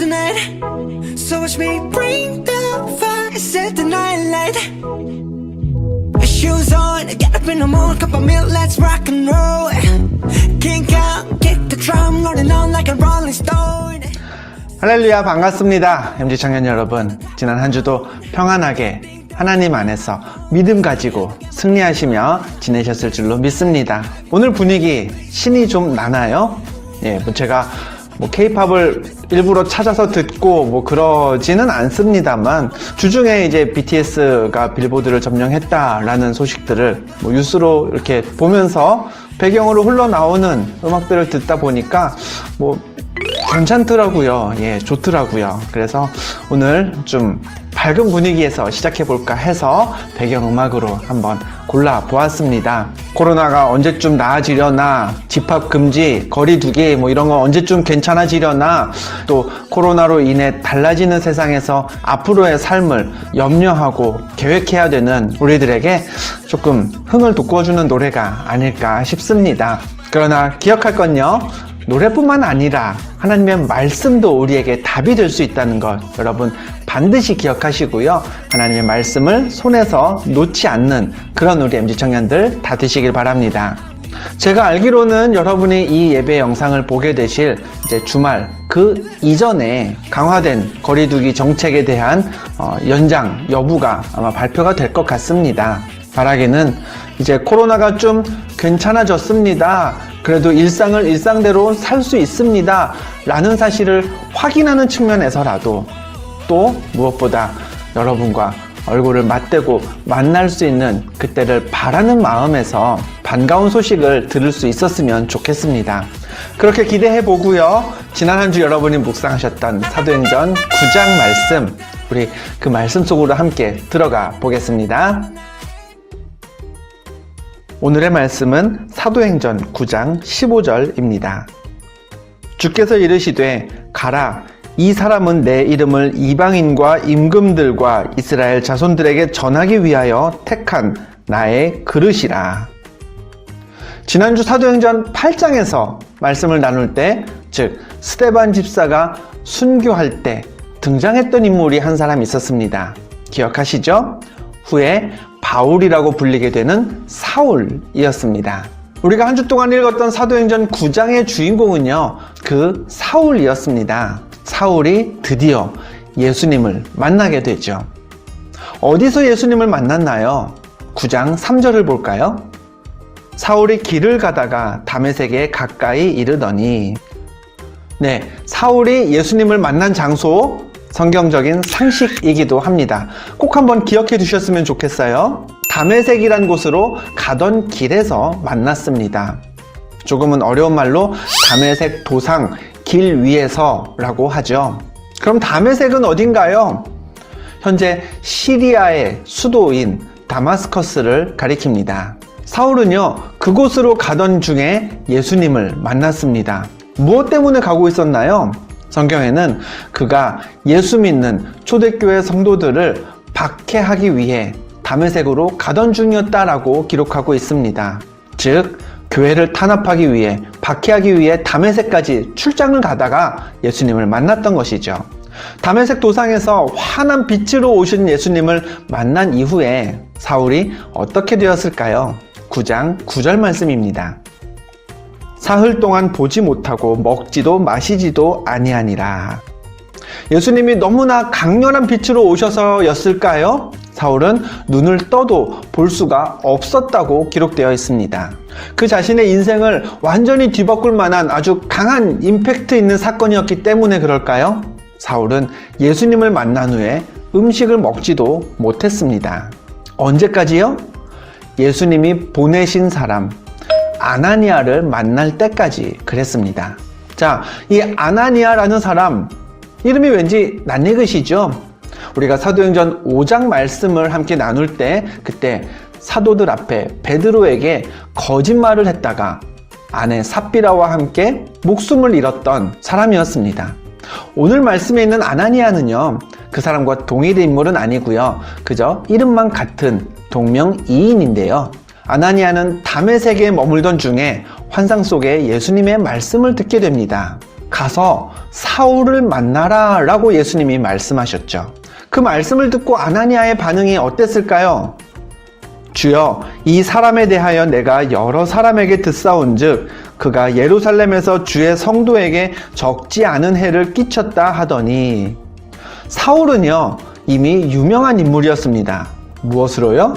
tonight. So watch me bring the fire, set the night light. Shoes on, get up in the morning, cup of milk, let's rock and roll. Kink out, kick the drum, rolling on like a rolling stone. 할렐루야, 반갑습니다. MG 청년 여러분, 지난 한 주도 평안하게 하나님 안에서 믿음 가지고 승리하시며 지내셨을 줄로 믿습니다. 오늘 분위기 신이 좀 나나요? 예, 제가 K-팝을 일부러 찾아서 듣고 그러지는 않습니다만, 주중에 이제 BTS가 빌보드를 점령했다라는 소식들을 뉴스로 이렇게 보면서 배경으로 흘러나오는 음악들을 듣다 보니까 괜찮더라고요. 예, 좋더라고요. 그래서 오늘 좀 밝은 분위기에서 시작해볼까 해서 배경음악으로 한번 골라보았습니다. 코로나가 언제쯤 나아지려나, 집합금지, 거리두기 이런 거 언제쯤 괜찮아지려나, 또 코로나로 인해 달라지는 세상에서 앞으로의 삶을 염려하고 계획해야 되는 우리들에게 조금 흥을 돋궈주는 노래가 아닐까 싶습니다. 그러나 기억할 건요, 노래뿐만 아니라 하나님의 말씀도 우리에게 답이 될 수 있다는 것 여러분 반드시 기억하시고요. 하나님의 말씀을 손에서 놓지 않는 그런 우리 MG 청년들 다 되시길 바랍니다. 제가 알기로는 여러분이 이 예배 영상을 보게 되실 이제 주말 그 이전에 강화된 거리두기 정책에 대한 연장 여부가 아마 발표가 될 것 같습니다. 바라기는 이제 코로나가 좀 괜찮아졌습니다. 그래도 일상을 일상대로 살 수 있습니다. 라는 사실을 확인하는 측면에서라도 또 무엇보다 여러분과 얼굴을 맞대고 만날 수 있는 그때를 바라는 마음에서 반가운 소식을 들을 수 있었으면 좋겠습니다. 그렇게 기대해 보고요. 지난 한 주 여러분이 묵상하셨던 사도행전 9장 말씀, 우리 그 말씀 속으로 함께 들어가 보겠습니다. 오늘의 말씀은 사도행전 9장 15절입니다. 주께서 이르시되 가라, 이 사람은 내 이름을 이방인과 임금들과 이스라엘 자손들에게 전하기 위하여 택한 나의 그릇이라. 지난주 사도행전 8장에서 말씀을 나눌 때, 즉 스데반 집사가 순교할 때 등장했던 인물이 한 사람 있었습니다. 기억하시죠? 후에 바울이라고 불리게 되는 사울이었습니다. 우리가 한 주 동안 읽었던 사도행전 9장의 주인공은요, 그 사울이었습니다. 사울이 드디어 예수님을 만나게 되죠. 어디서 예수님을 만났나요? 9장 3절을 볼까요? 사울이 길을 가다가 다메섹에 가까이 이르더니. 네, 사울이 예수님을 만난 장소, 성경적인 상식이기도 합니다. 꼭 한번 기억해 두셨으면 좋겠어요. 다메섹이란 곳으로 가던 길에서 만났습니다. 조금은 어려운 말로 다메섹 도상, 길 위에서 라고 하죠. 그럼 다메섹은 어딘가요? 현재 시리아의 수도인 다마스커스를 가리킵니다. 사울은요, 그곳으로 가던 중에 예수님을 만났습니다. 무엇 때문에 가고 있었나요? 성경에는 그가 예수 믿는 초대교회 성도들을 박해하기 위해 다메섹으로 가던 중이었다라고 기록하고 있습니다. 즉, 교회를 탄압하기 위해, 박해하기 위해 다메섹까지 출장을 가다가 예수님을 만났던 것이죠. 다메섹 도상에서 환한 빛으로 오신 예수님을 만난 이후에 사울이 어떻게 되었을까요? 9장 9절 말씀입니다. 사흘 동안 보지 못하고 먹지도 마시지도 아니하니라. 예수님이 너무나 강렬한 빛으로 오셔서였을까요? 사울은 눈을 떠도 볼 수가 없었다고 기록되어 있습니다. 그 자신의 인생을 완전히 뒤바꿀 만한 아주 강한 임팩트 있는 사건이었기 때문에 그럴까요? 사울은 예수님을 만난 후에 음식을 먹지도 못했습니다. 언제까지요? 예수님이 보내신 사람 아나니아를 만날 때까지 그랬습니다. 자, 이 아나니아라는 사람 이름이 왠지 낯익으시죠? 우리가 사도행전 5장 말씀을 함께 나눌 때 그때 사도들 앞에 베드로에게 거짓말을 했다가 아내 삽비라와 함께 목숨을 잃었던 사람이었습니다. 오늘 말씀에 있는 아나니아는요, 그 사람과 동일의 인물은 아니고요, 그저 이름만 같은 동명이인인데요. 아나니아는 다메섹에 머물던 중에 환상 속에 예수님의 말씀을 듣게 됩니다. 가서 사울을 만나라 라고 예수님이 말씀하셨죠. 그 말씀을 듣고 아나니아의 반응이 어땠을까요? 주여, 이 사람에 대하여 내가 여러 사람에게 듣사온즉 그가 예루살렘에서 주의 성도에게 적지 않은 해를 끼쳤다 하더니, 사울은요 이미 유명한 인물이었습니다. 무엇으로요?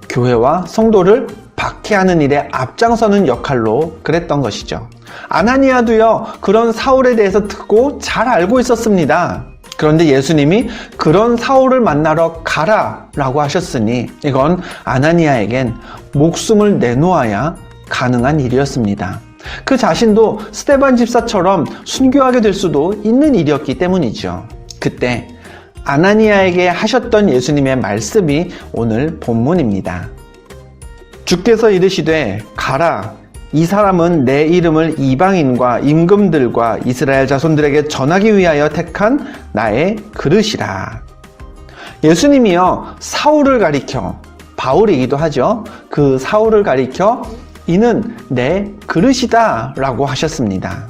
교회와 성도를 박해하는 일에 앞장서는 역할로 그랬던 것이죠. 아나니아도요 그런 사울에 대해서 듣고 잘 알고 있었습니다. 그런데 예수님이 그런 사울을 만나러 가라 라고 하셨으니 이건 아나니아에겐 목숨을 내놓아야 가능한 일이었습니다. 그 자신도 스데반 집사처럼 순교하게 될 수도 있는 일이었기 때문이죠. 그때 아나니아에게 하셨던 예수님의 말씀이 오늘 본문입니다. 주께서 이르시되 가라, 이 사람은 내 이름을 이방인과 임금들과 이스라엘 자손들에게 전하기 위하여 택한 나의 그릇이라. 예수님이요 사울을 가리켜, 바울이기도 하죠, 그 사울을 가리켜 이는 내 그릇이다 라고 하셨습니다.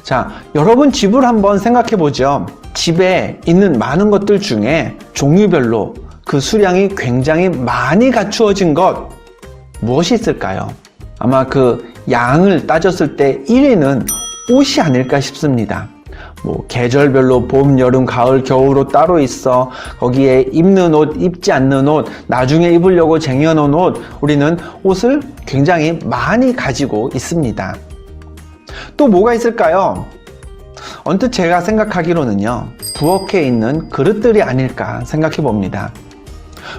자, 여러분 집을 한번 생각해 보죠. 집에 있는 많은 것들 중에 종류별로 그 수량이 굉장히 많이 갖추어진 것 무엇이 있을까요? 아마 그 양을 따졌을 때 1위는 옷이 아닐까 싶습니다. 뭐 계절별로 봄, 여름, 가을, 겨울로 따로 있어. 거기에 입는 옷, 입지 않는 옷, 나중에 입으려고 쟁여놓은 옷, 우리는 옷을 굉장히 많이 가지고 있습니다. 또 뭐가 있을까요? 언뜻 제가 생각하기로는요 부엌에 있는 그릇들이 아닐까 생각해 봅니다.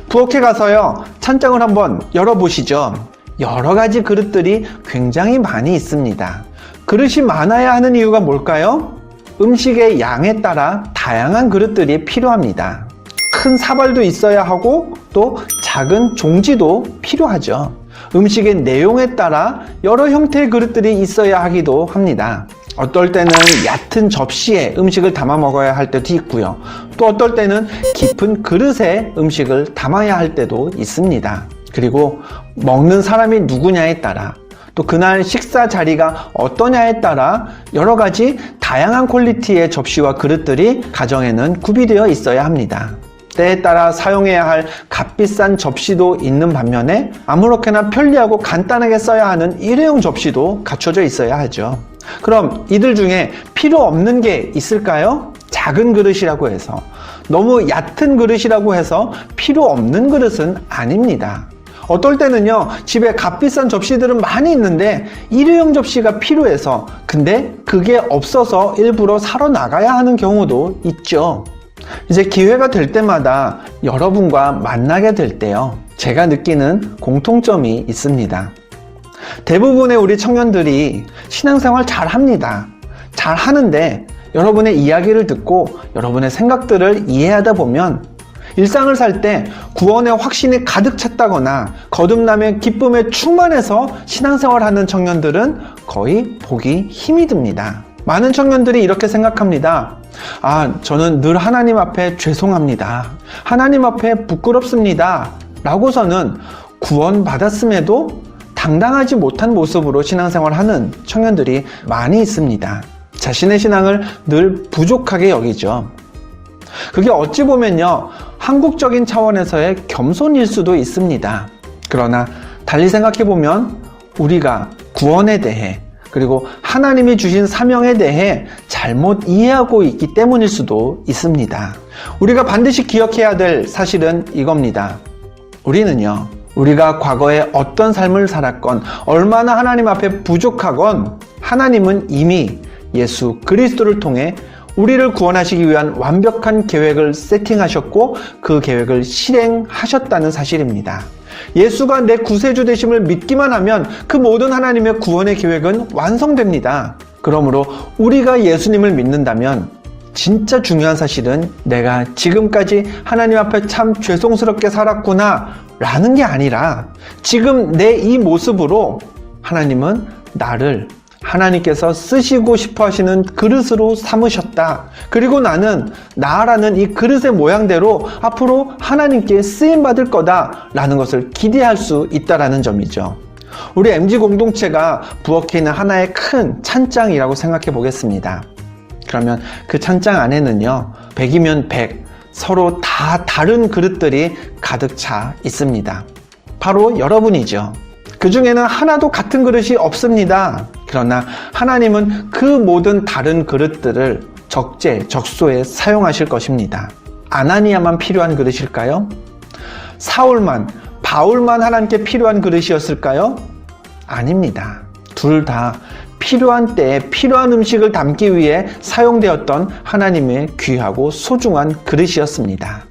부엌에 가서요 찬장을 한번 열어보시죠. 여러 가지 그릇들이 굉장히 많이 있습니다. 그릇이 많아야 하는 이유가 뭘까요? 음식의 양에 따라 다양한 그릇들이 필요합니다. 큰 사발도 있어야 하고 또 작은 종지도 필요하죠. 음식의 내용에 따라 여러 형태의 그릇들이 있어야 하기도 합니다. 어떨 때는 얕은 접시에 음식을 담아 먹어야 할 때도 있고요. 또 어떨 때는 깊은 그릇에 음식을 담아야 할 때도 있습니다. 그리고 먹는 사람이 누구냐에 따라, 또 그날 식사 자리가 어떠냐에 따라 여러 가지 다양한 퀄리티의 접시와 그릇들이 가정에는 구비되어 있어야 합니다. 때에 따라 사용해야 할 값비싼 접시도 있는 반면에 아무렇게나 편리하고 간단하게 써야 하는 일회용 접시도 갖춰져 있어야 하죠. 그럼 이들 중에 필요 없는 게 있을까요? 작은 그릇이라고 해서, 너무 얕은 그릇이라고 해서 필요 없는 그릇은 아닙니다. 어떨 때는요 집에 값비싼 접시들은 많이 있는데 일회용 접시가 필요해서, 근데 그게 없어서 일부러 사러 나가야 하는 경우도 있죠. 이제 기회가 될 때마다 여러분과 만나게 될 때요 제가 느끼는 공통점이 있습니다. 대부분의 우리 청년들이 신앙생활 잘 합니다. 잘 하는데 여러분의 이야기를 듣고 여러분의 생각들을 이해하다 보면 일상을 살 때 구원의 확신이 가득 찼다거나 거듭남의 기쁨에 충만해서 신앙생활하는 청년들은 거의 보기 힘이 듭니다. 많은 청년들이 이렇게 생각합니다. 저는 늘 하나님 앞에 죄송합니다. 하나님 앞에 부끄럽습니다. 라고서는 구원받았음에도 당당하지 못한 모습으로 신앙생활하는 청년들이 많이 있습니다. 자신의 신앙을 늘 부족하게 여기죠. 그게 어찌 보면요 한국적인 차원에서의 겸손일 수도 있습니다. 그러나 달리 생각해보면 우리가 구원에 대해, 그리고 하나님이 주신 사명에 대해 잘못 이해하고 있기 때문일 수도 있습니다. 우리가 반드시 기억해야 될 사실은 이겁니다. 우리는요 우리가 과거에 어떤 삶을 살았건, 얼마나 하나님 앞에 부족하건, 하나님은 이미 예수 그리스도를 통해 우리를 구원하시기 위한 완벽한 계획을 세팅하셨고 그 계획을 실행하셨다는 사실입니다. 예수가 내 구세주 되심을 믿기만 하면 그 모든 하나님의 구원의 계획은 완성됩니다. 그러므로 우리가 예수님을 믿는다면 진짜 중요한 사실은 내가 지금까지 하나님 앞에 참 죄송스럽게 살았구나 라는 게 아니라, 지금 내 이 모습으로 하나님은 나를 하나님께서 쓰시고 싶어 하시는 그릇으로 삼으셨다. 그리고 나는 나라는 이 그릇의 모양대로 앞으로 하나님께 쓰임받을 거다 라는 것을 기대할 수 있다는 점이죠. 우리 MG 공동체가 부엌에 있는 하나의 큰 찬장이라고 생각해 보겠습니다. 그러면 그 찬장 안에는요, 100이면 100, 서로 다 다른 그릇들이 가득 차 있습니다. 바로 여러분이죠. 그 중에는 하나도 같은 그릇이 없습니다. 그러나 하나님은 그 모든 다른 그릇들을 적재적소에 사용하실 것입니다. 아나니아만 필요한 그릇일까요? 사울만, 바울만 하나님께 필요한 그릇이었을까요? 아닙니다. 둘 다 필요한 때에 필요한 음식을 담기 위해 사용되었던 하나님의 귀하고 소중한 그릇이었습니다.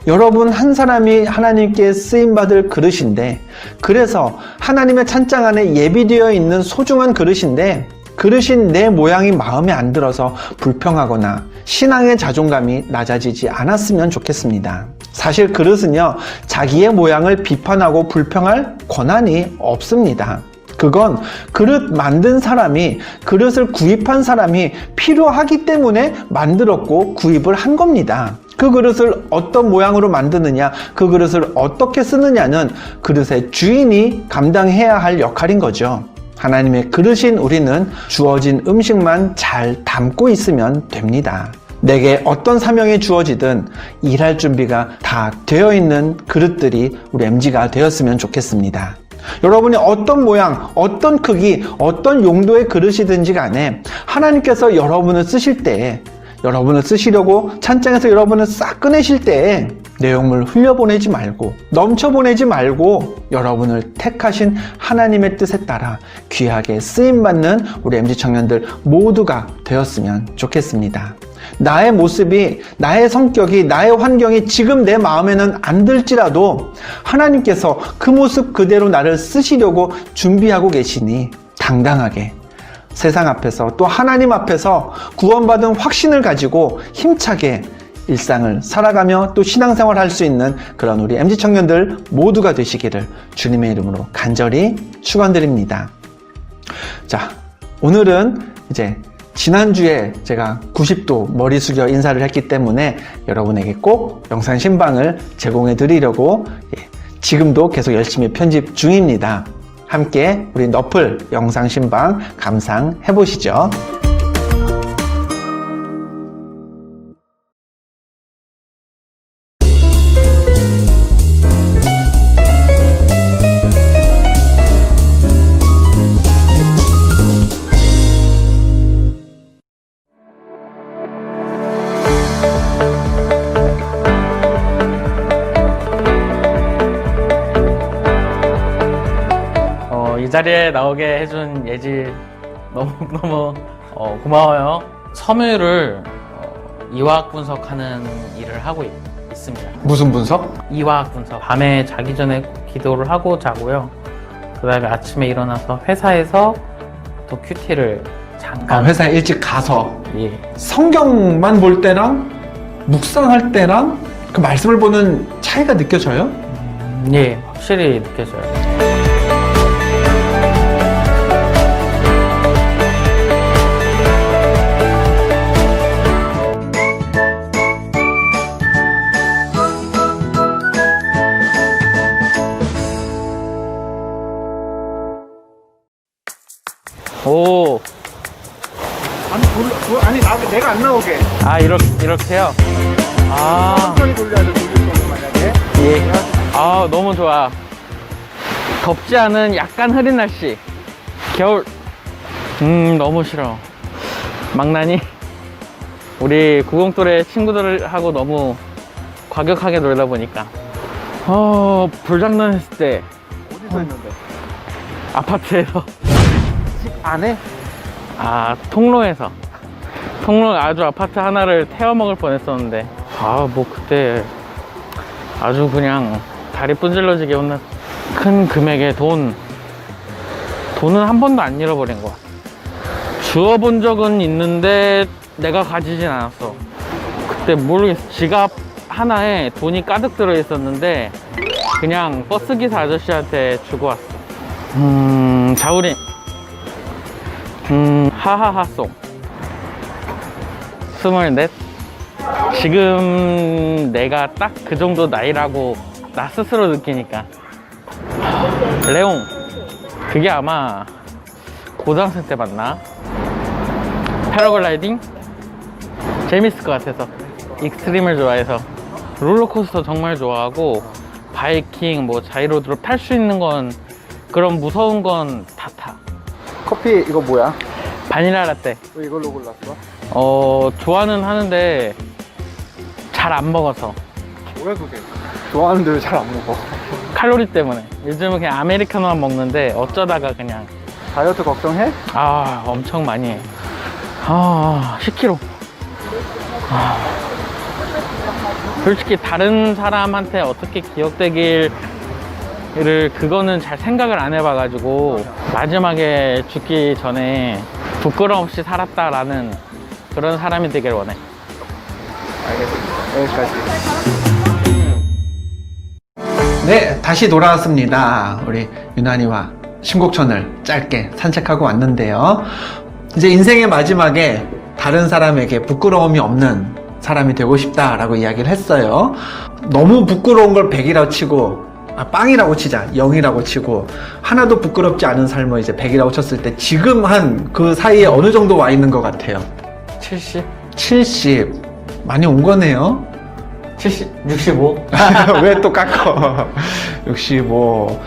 여러분 한 사람이 하나님께 쓰임받을 그릇인데, 그래서 하나님의 찬장 안에 예비되어 있는 소중한 그릇인데, 그릇인 내 모양이 마음에 안 들어서 불평하거나 신앙의 자존감이 낮아지지 않았으면 좋겠습니다. 사실 그릇은요, 자기의 모양을 비판하고 불평할 권한이 없습니다. 그건 그릇 만든 사람이, 그릇을 구입한 사람이 필요하기 때문에 만들었고 구입을 한 겁니다. 그 그릇을 어떤 모양으로 만드느냐, 그 그릇을 어떻게 쓰느냐는 그릇의 주인이 감당해야 할 역할인 거죠. 하나님의 그릇인 우리는 주어진 음식만 잘 담고 있으면 됩니다. 내게 어떤 사명이 주어지든 일할 준비가 다 되어 있는 그릇들이 우리 MG가 되었으면 좋겠습니다. 여러분이 어떤 모양, 어떤 크기, 어떤 용도의 그릇이든지 간에 하나님께서 여러분을 쓰실 때에, 여러분을 쓰시려고 찬장에서 여러분을 싹 꺼내실 때에 내용물 흘려보내지 말고, 넘쳐보내지 말고 여러분을 택하신 하나님의 뜻에 따라 귀하게 쓰임받는 우리 MG 청년들 모두가 되었으면 좋겠습니다. 나의 모습이, 나의 성격이, 나의 환경이 지금 내 마음에는 안 들지라도 하나님께서 그 모습 그대로 나를 쓰시려고 준비하고 계시니 당당하게 세상 앞에서, 또 하나님 앞에서 구원받은 확신을 가지고 힘차게 일상을 살아가며 또 신앙생활 할 수 있는 그런 우리 MG 청년들 모두가 되시기를 주님의 이름으로 간절히 축원드립니다. 자, 오늘은 이제 지난주에 제가 90도 머리 숙여 인사를 했기 때문에 여러분에게 꼭 영상 신방을 제공해 드리려고 지금도 계속 열심히 편집 중입니다. 함께 우리 너플 영상 신방 감상해 보시죠. 이 자리에 나오게 해준 예지 너무 고마워요. 섬유를 이화학 분석하는 일을 하고 있습니다. 무슨 분석? 이화학 분석. 밤에 자기 전에 기도를 하고 자고요. 그 다음에 아침에 일어나서 회사에서 또 큐티를 잠깐. 회사에 일찍 가서 예. 성경만 볼 때랑 묵상할 때랑 그 말씀을 보는 차이가 느껴져요? 예, 확실히 느껴져요. 오. 아니 내가 안 나오게. 아, 이렇게요? 아. 천천히 돌려야 돼, 만약에. 예. 아, 너무 좋아. 덥지 않은 약간 흐린 날씨. 겨울. 너무 싫어. 망나니. 우리 구공또래 친구들하고 너무 과격하게 놀다 보니까. 불장난 했을 때. 어디서 했는데? 아파트에서. 집 안에? 아, 통로에서. 아주 아파트 하나를 태워먹을 뻔했었는데, 뭐 그때 아주 그냥 다리 분질러지게 혼났. 큰 금액의 돈은 한 번도 안 잃어버린 것 같아. 주워본 적은 있는데 내가 가지진 않았어. 그때 모르겠어. 지갑 하나에 돈이 가득 들어 있었는데 그냥 버스기사 아저씨한테 주고 왔어. 자우림. 하하하송. 24. 지금 내가 딱 그 정도 나이라고 나 스스로 느끼니까. 레옹. 그게 아마 고등학생 때 봤나? 패러글라이딩 재밌을 것 같아서, 익스트림을 좋아해서. 롤러코스터 정말 좋아하고, 바이킹, 뭐 자이로드롭 탈 수 있는 건, 그런 무서운 건 다 타. 커피 이거 뭐야? 바닐라 라떼. 왜 이걸로 골랐어? 좋아는 하는데 잘 안 먹어서. 뭐야 그게? 좋아하는데 왜 잘 안 먹어? 칼로리 때문에. 요즘은 그냥 아메리카노만 먹는데 어쩌다가 그냥. 다이어트 걱정해? 엄청 많이 해. 10kg. 솔직히 다른 사람한테 어떻게 기억되기를, 그거는 잘 생각을 안 해봐가지고, 마지막에 죽기 전에 부끄럼 없이 살았다라는 그런 사람이 되길 원해. 알겠습니다. 여기까지. 네, 다시 돌아왔습니다. 우리 유난이와 신곡천을 짧게 산책하고 왔는데요. 이제 인생의 마지막에 다른 사람에게 부끄러움이 없는 사람이 되고 싶다라고 이야기를 했어요. 너무 부끄러운 걸 100이라고 치고, 빵이라고 치자, 0이라고 치고, 하나도 부끄럽지 않은 삶을 이제 100이라고 쳤을 때 지금 한 그 사이에 어느 정도 와 있는 것 같아요? 70? 70. 많이 온 거네요. 70? 65? 왜 또 깎어? 65.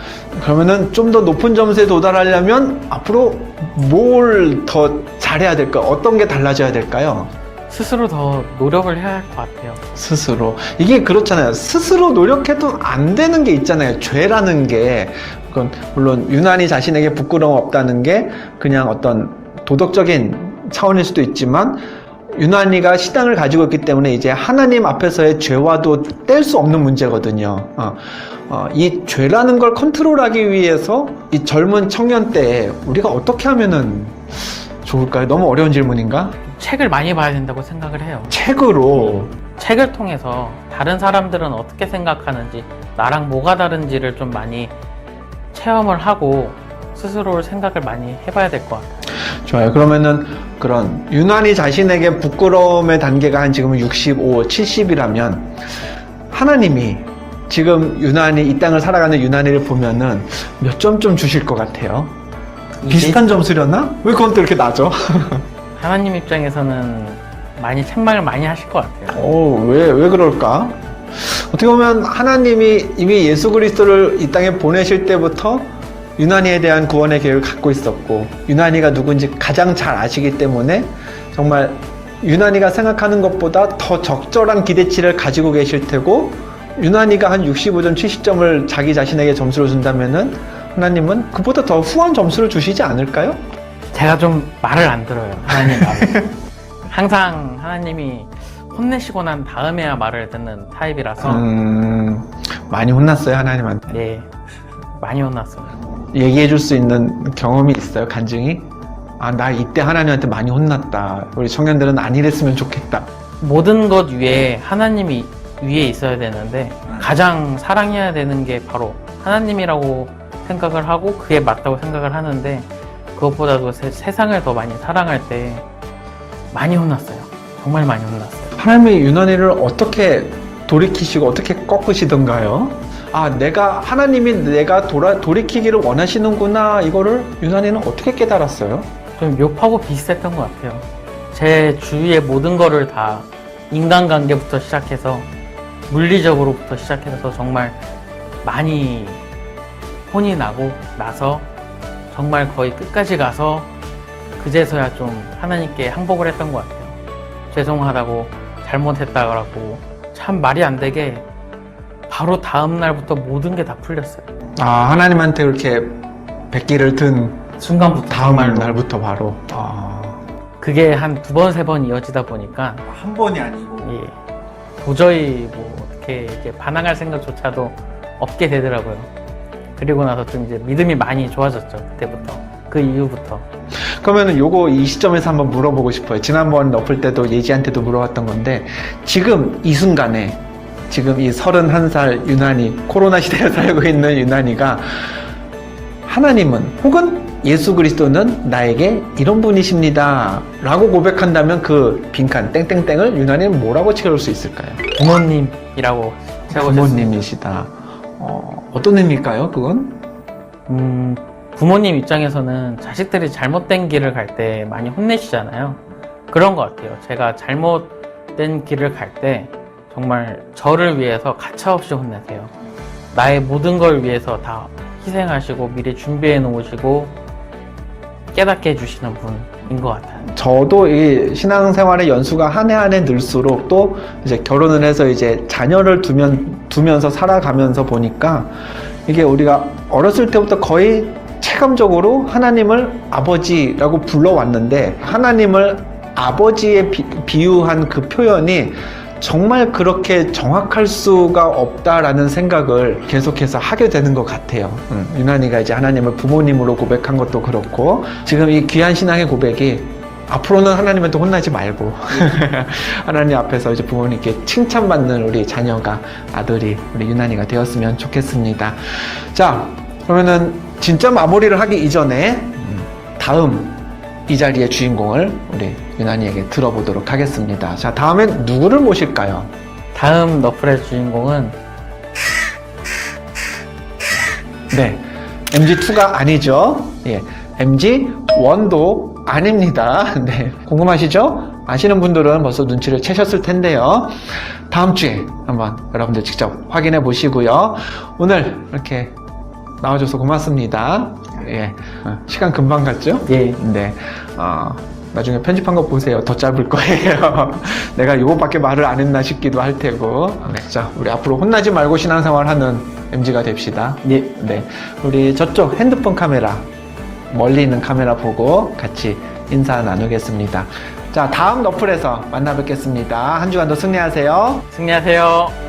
그러면은 좀 더 높은 점수에 도달하려면 앞으로 뭘 더 잘해야 될까? 어떤 게 달라져야 될까요? 스스로 더 노력을 해야 할 것 같아요. 스스로. 이게 그렇잖아요. 스스로 노력해도 안 되는 게 있잖아요. 죄라는 게. 그건 물론 유난히 자신에게 부끄러움 없다는 게 그냥 어떤 도덕적인 차원일 수도 있지만, 유난히가 신앙을 가지고 있기 때문에 이제 하나님 앞에서의 죄와도 뗄 수 없는 문제거든요. 이 죄라는 걸 컨트롤하기 위해서 이 젊은 청년 때에 우리가 어떻게 하면은 좋을까요? 너무 어려운 질문인가? 책을 많이 봐야 된다고 생각을 해요. 책으로. 책을 통해서 다른 사람들은 어떻게 생각하는지, 나랑 뭐가 다른지를 좀 많이 체험을 하고 스스로 생각을 많이 해봐야 될 것 같아요. 좋아요. 그러면은 그런 유난히 자신에게 부끄러움의 단계가 한 지금은 65, 70이라면 하나님이 지금 유난히 이 땅을 살아가는 유난히를 보면은 몇 점 좀 주실 것 같아요? 비슷한 점수려나? 왜 그건 또 이렇게 낮아? 하나님 입장에서는 많이 책망을 많이 하실 것 같아요. 왜 그럴까? 어떻게 보면 하나님이 이미 예수 그리스도를 이 땅에 보내실 때부터 유난히에 대한 구원의 계획을 갖고 있었고, 유난히가 누군지 가장 잘 아시기 때문에 정말 유난히가 생각하는 것보다 더 적절한 기대치를 가지고 계실 테고, 유난히가 한 65점, 70점을 자기 자신에게 점수를 준다면은 하나님은 그보다 더 후한 점수를 주시지 않을까요? 제가 좀 말을 안 들어요, 하나님 말을. 항상 하나님이 혼내시고 난 다음에야 말을 듣는 타입이라서. 많이 혼났어요, 하나님한테? 예, 많이 혼났어요. 얘기해 줄 수 있는 경험이 있어요, 간증이? 나 이때 하나님한테 많이 혼났다. 우리 청년들은 안 이랬으면 좋겠다. 모든 것 위에 하나님이 위에 있어야 되는데, 가장 사랑해야 되는 게 바로 하나님이라고 생각을 하고 그게 맞다고 생각을 하는데, 그것보다도 세상을 더 많이 사랑할 때 많이 혼났어요. 정말 많이 혼났어요. 하나님이 유난히를 어떻게 돌이키시고 어떻게 꺾으시던가요? 하나님이 내가 돌이키기를 원하시는구나, 이거를 유난히는 어떻게 깨달았어요? 좀 욥하고 비슷했던 것 같아요. 제 주위의 모든 거를 다, 인간관계부터 시작해서 물리적으로부터 시작해서 정말 많이 혼이 나서 정말 거의 끝까지 가서 그제서야 좀 하나님께 항복을 했던 것 같아요. 죄송하다고, 잘못했다고, 참 말이 안 되게 바로 다음 날부터 모든 게 다 풀렸어요. 하나님한테 그렇게 백기를 든 순간부터, 다음 정말로. 날부터 바로. 그게 한 2번, 3번 이어지다 보니까, 한 번이 아니고. 예, 도저히 뭐 어떻게 이제 반항할 생각조차도 없게 되더라고요. 그리고 나서 좀 이제 믿음이 많이 좋아졌죠. 그때부터, 그 이후부터. 그러면은 이 시점에서 한번 물어보고 싶어요. 지난번 엎을 때도 예지한테도 물어봤던 건데, 지금 이 순간에, 지금 이 31살 유난히, 코로나 시대에 살고 있는 유난히가 하나님은 혹은 예수 그리스도는 나에게 이런 분이십니다 라고 고백한다면 그 빈칸 땡땡땡을 유난히는 뭐라고 채울 수 있을까요? 부모님이라고 채우셨습니다. 부모님이시다. 어떤 의미일까요, 그건? 부모님 입장에서는 자식들이 잘못된 길을 갈 때 많이 혼내시잖아요. 그런 것 같아요. 제가 잘못된 길을 갈 때 정말 저를 위해서 가차없이 혼내세요. 나의 모든 걸 위해서 다 희생하시고 미리 준비해 놓으시고 깨닫게 해주시는 분인 것 같아요. 저도 이 신앙생활의 연수가 한 해 한 해 늘수록 또 이제 결혼을 해서 이제 자녀를 두면서 살아가면서 보니까 이게 우리가 어렸을 때부터 거의 체감적으로 하나님을 아버지라고 불러왔는데 하나님을 아버지에 비유한 그 표현이 정말 그렇게 정확할 수가 없다라는 생각을 계속해서 하게 되는 것 같아요. 유난히가 이제 하나님을 부모님으로 고백한 것도 그렇고 지금 이 귀한 신앙의 고백이 앞으로는 하나님한테 혼나지 말고 하나님 앞에서 이제 부모님께 칭찬받는 우리 자녀가 아들이 우리 유난히가 되었으면 좋겠습니다. 자, 그러면은 진짜 마무리를 하기 이전에 다음 이 자리의 주인공을 우리 유난히에게 들어보도록 하겠습니다. 자, 다음엔 누구를 모실까요? 다음 너플의 주인공은 네, MG2가 아니죠. 예, MG1도 아닙니다. 네, 궁금하시죠? 아시는 분들은 벌써 눈치를 채셨을 텐데요. 다음 주에 한번 여러분들 직접 확인해 보시고요. 오늘 이렇게 나와줘서 고맙습니다. 예, 시간 금방 갔죠? 예. 네, 나중에 편집한 거 보세요. 더 짧을 거예요. 내가 이것밖에 말을 안 했나 싶기도 할 테고. 네, 자, 우리 앞으로 혼나지 말고 신앙생활 하는 MG가 됩시다. 예. 네, 우리 저쪽 핸드폰 카메라, 멀리 있는 카메라 보고 같이 인사 나누겠습니다. 자, 다음 너플에서 만나 뵙겠습니다. 한 주간도 승리하세요. 승리하세요.